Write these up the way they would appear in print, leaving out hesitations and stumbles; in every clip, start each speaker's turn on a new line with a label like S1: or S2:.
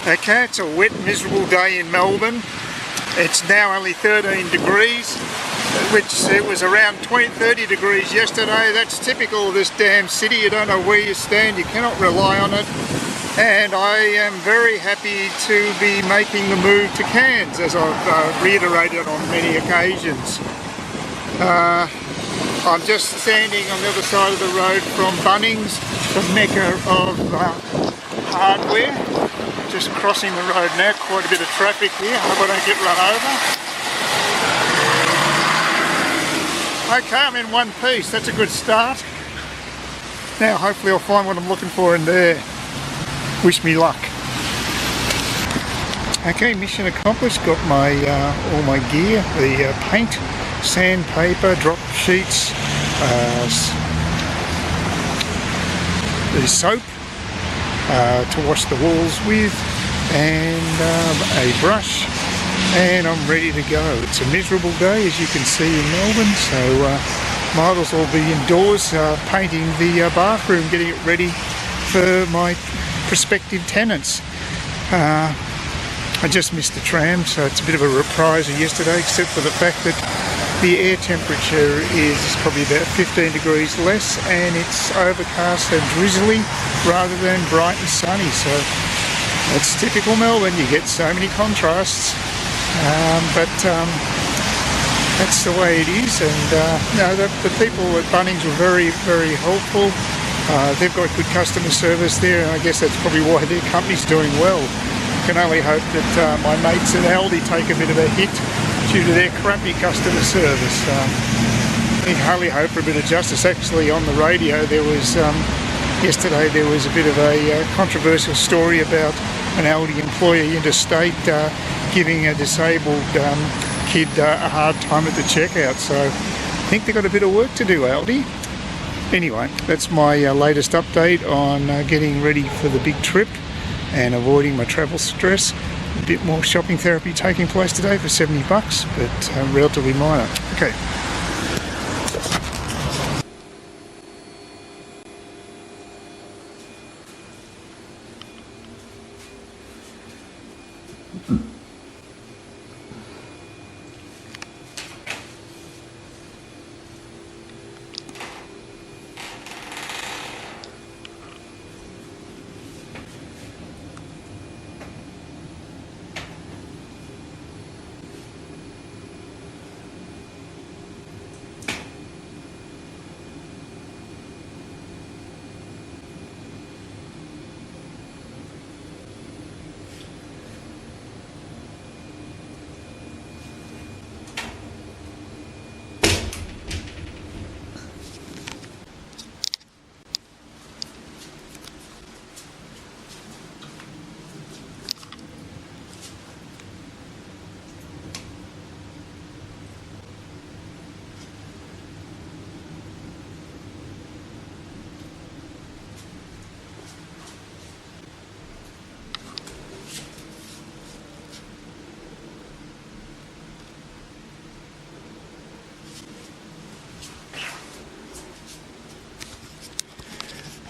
S1: Okay, it's a wet, miserable day in Melbourne. It's now only 13 degrees, which it was around 30 degrees yesterday. That's typical of this damn city. You don't know where you stand, you cannot rely on it. And I am very happy to be making the move to Cairns, as I've reiterated on many occasions. I'm just standing on the other side of the road from Bunnings, the mecca of hardware. Just crossing the road now, quite a bit of traffic here. I hope I don't get run over. Okay, I'm in one piece, that's a good start. Now hopefully I'll find what I'm looking for in there. Wish me luck. Okay, mission accomplished. Got my all my gear, the paint, sandpaper, drop sheets, the soap to wash the walls with, and a brush, and I'm ready to go. It's a miserable day, as you can see, in Melbourne, so might as well be indoors painting the bathroom, getting it ready for my prospective tenants. I just missed the tram, so it's a bit of a reprise of yesterday, except for the fact that the air temperature is probably about 15 degrees less, and it's overcast and drizzly rather than bright and sunny. So it's typical Melbourne, you get so many contrasts, but that's the way it is. And no, the people at Bunnings were very, very helpful. They've got good customer service there, and I guess that's probably why their company's doing well. Can only hope that my mates at Aldi take a bit of a hit due to their crappy customer service. I hardly hope for a bit of justice. Actually, on the radio there was yesterday there was a bit of a controversial story about an Aldi employee interstate giving a disabled kid a hard time at the checkout. So I think they've got a bit of work to do, Aldi. Anyway, that's my latest update on getting ready for the big trip and avoiding my travel stress. A bit more shopping therapy taking place today for $70, but relatively minor. Okay.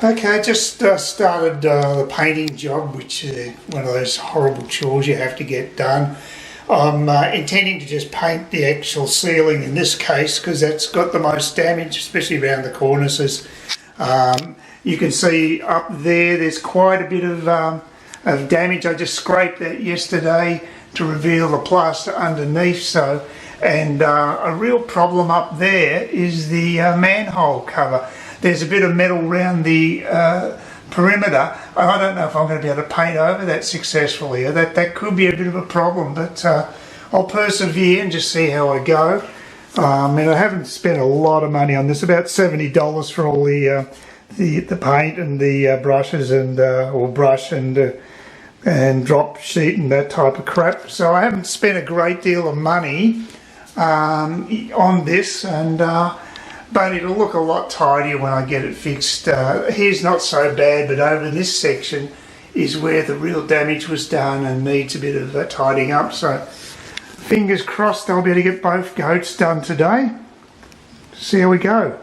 S1: Okay, I just started the painting job, which is one of those horrible chores you have to get done. I'm intending to just paint the actual ceiling in this case, because that's got the most damage, especially around the cornices. You can see up there, there's quite a bit of damage. I just scraped that yesterday to reveal the plaster underneath. And a real problem up there is the manhole cover. There's a bit of metal around the perimeter. I don't know if I'm going to be able to paint over that successfully. That could be a bit of a problem, but I'll persevere and just see how I go. And I haven't spent a lot of money on this, about $70 for all the paint and the brushes and or brush and drop sheet and that type of crap. So I haven't spent a great deal of money on this, and but it'll look a lot tidier when I get it fixed. Here's not so bad, but over this section is where the real damage was done and needs a bit of tidying up. So fingers crossed I'll be able to get both goats done today. See how we go.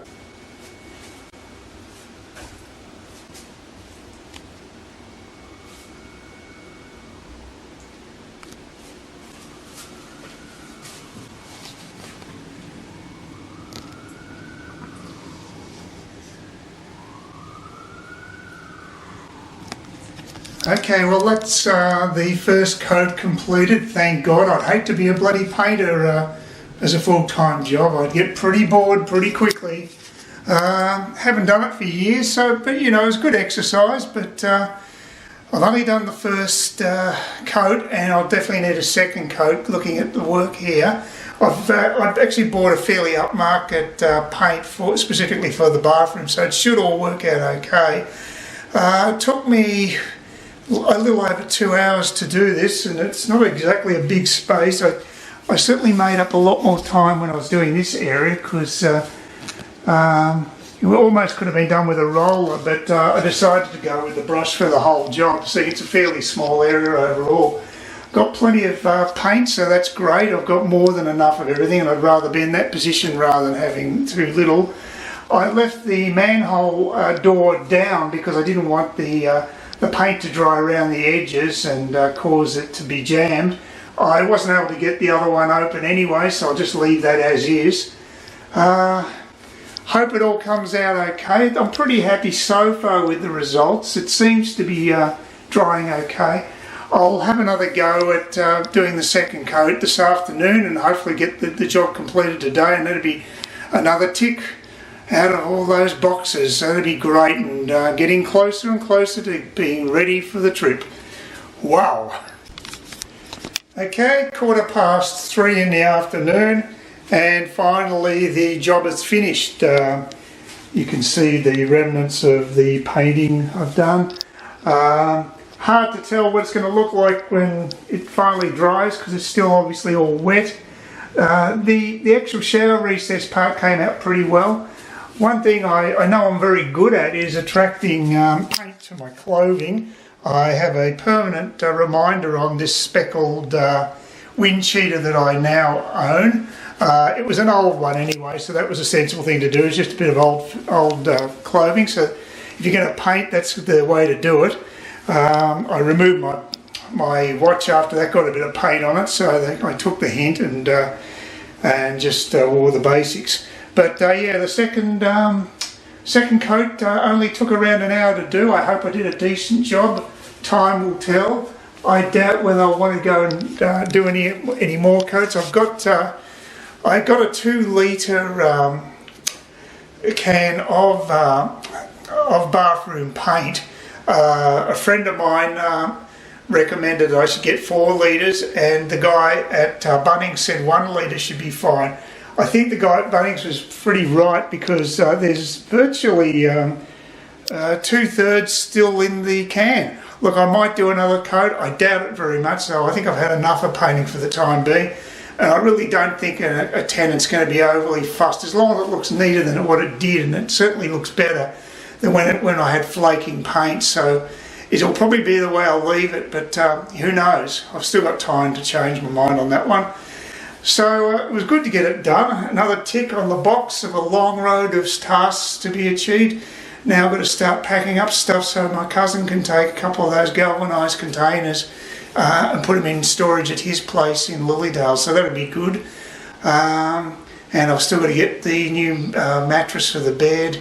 S1: Okay, well that's the first coat completed, thank God. I'd hate to be a bloody painter as a full-time job. I'd get pretty bored pretty quickly. Haven't done it for years, but you know, it's good exercise, but I've only done the first coat and I'll definitely need a second coat looking at the work here. I've actually bought a fairly upmarket paint specifically for the bathroom, so it should all work out okay. It took me a little over 2 hours to do this, and it's not exactly a big space. I certainly made up a lot more time when I was doing this area because it almost could have been done with a roller, but I decided to go with the brush for the whole job. See, it's a fairly small area overall. Got plenty of paint, so that's great. I've got more than enough of everything, and I'd rather be in that position rather than having too little. I left the manhole door down because I didn't want the paint to dry around the edges and cause it to be jammed. I wasn't able to get the other one open anyway, so I'll just leave that as is. Hope it all comes out okay. I'm pretty happy so far with the results. It seems to be drying okay. I'll have another go at doing the second coat this afternoon and hopefully get the job completed today, and that'll be another tick out of all those boxes. So that'd be great, and getting closer and closer to being ready for the trip. Wow. Okay, 3:15 in the afternoon, and finally the job is finished. You can see the remnants of the painting I've done. Hard to tell what it's going to look like when it finally dries because it's still obviously all wet. The actual shower recess part came out pretty well. One thing I know I'm very good at is attracting paint to my clothing. I have a permanent reminder on this speckled wind cheater that I now own. It was an old one anyway, so that was a sensible thing to do. It's just a bit of old clothing, so if you're going to paint, that's the way to do it. I removed my watch after that, got a bit of paint on it, so I took the hint and just wore the basics. But yeah, the second coat only took around an hour to do. I hope I did a decent job. Time will tell. I doubt whether I want to go and do any more coats. I got a 2 litre can of bathroom paint. A friend of mine recommended I should get 4 litres, and the guy at Bunnings said 1 litre should be fine. I think the guy at Bunnings was pretty right because there's virtually 2/3 still in the can. Look, I might do another coat. I doubt it very much, so I think I've had enough of painting for the time being. And I really don't think a tenant's going to be overly fussed, as long as it looks neater than what it did, and it certainly looks better than when I had flaking paint. So it'll probably be the way I'll leave it, but who knows? I've still got time to change my mind on that one. So it was good to get it done. Another tick on the box of a long road of tasks to be achieved. Now I've got to start packing up stuff so my cousin can take a couple of those galvanised containers and put them in storage at his place in Lilydale, so that'll be good. And I've still got to get the new mattress for the bed,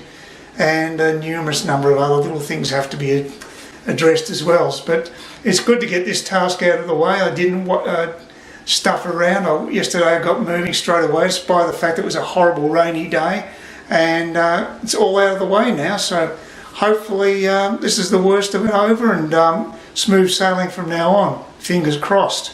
S1: and a numerous number of other little things have to be addressed as well. But it's good to get this task out of the way. I didn't stuff around. Yesterday I got moving straight away despite the fact it was a horrible rainy day, and it's all out of the way now, so hopefully this is the worst of it over, and smooth sailing from now on. Fingers crossed.